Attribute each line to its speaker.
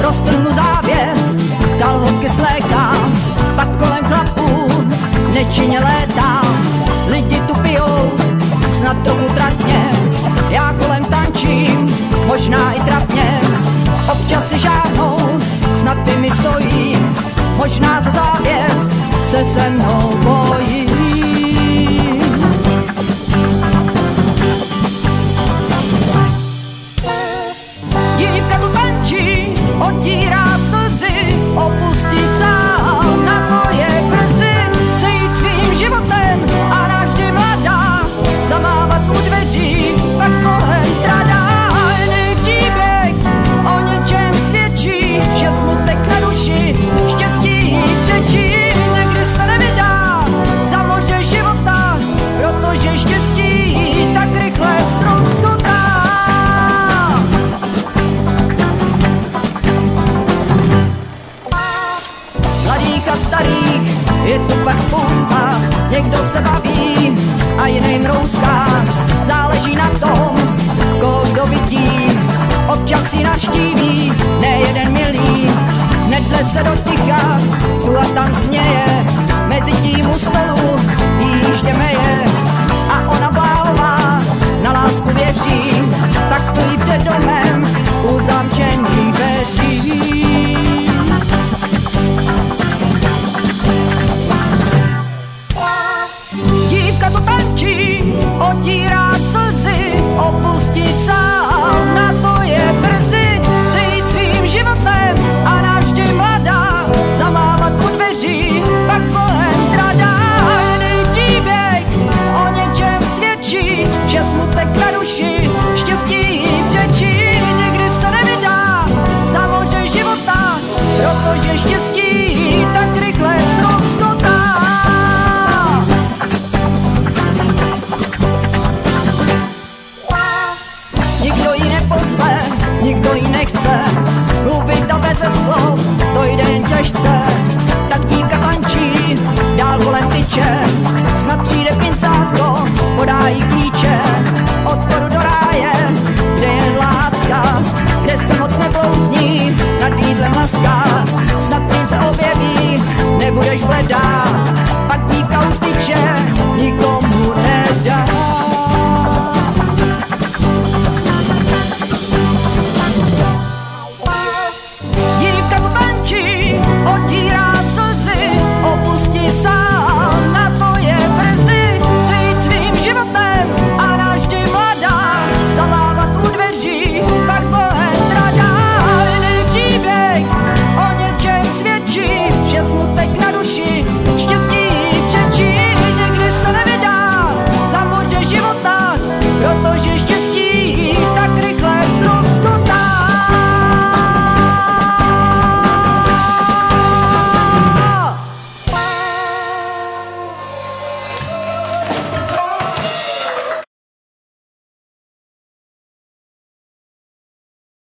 Speaker 1: roztrhnu závěs, kalhotky slékám, pak kolem chlapů nečinně létám. Lidi tu pijou, snad trochu tratně, já kolem tančím, možná i trapně. Občas si žádnou, snad ty mi stojí, možná za závěs se mnou bojí. Dívka tu tančí, otírá slzy, opustí sál, na to je brzy. Chce jít svým životem a navždy mladá, zamávat u dveří, pak kolem tradá. Jiný příběh o něčem svědčí, že smutek na duši štěstí přečí. Někdy se nevydá za moře života, protože štěstí tak rychle ztroskotá. Mladých a starých je tu pak spousta, někdo se baví a jiný mrouská. Záleží na tom, koho kdo vidí, občas si navštíví nejeden milý. Nedle se doticha, tu a tam směje, mezi tím u stolu jížděme je. A ona bláhová na lásku věří, tak stojí před domem u zamčených dveří. Dívka tu tančí, otírá slzy, opustit sál, na to je brzy. Chce jít svým životem a navždy mladá, zamávat u dveří, pak kolem tradá. Jiný příběh o něčem svědčí, že smutek na duši štěstí přečí. Nikdy se nevydá za moře života, protože štěstí tak rychle ztroskotá. Nikdo ji nepozve, nikdo ji nechce, mluvit a beze slov, to jde jen těžce. Tak dívka tančí, dál kolem tyče, snad přijde pincátko, podá jí klíče. Od vchodu do ráje, kde je jen láska, kde se moc neblouzní, nad jídlem laská.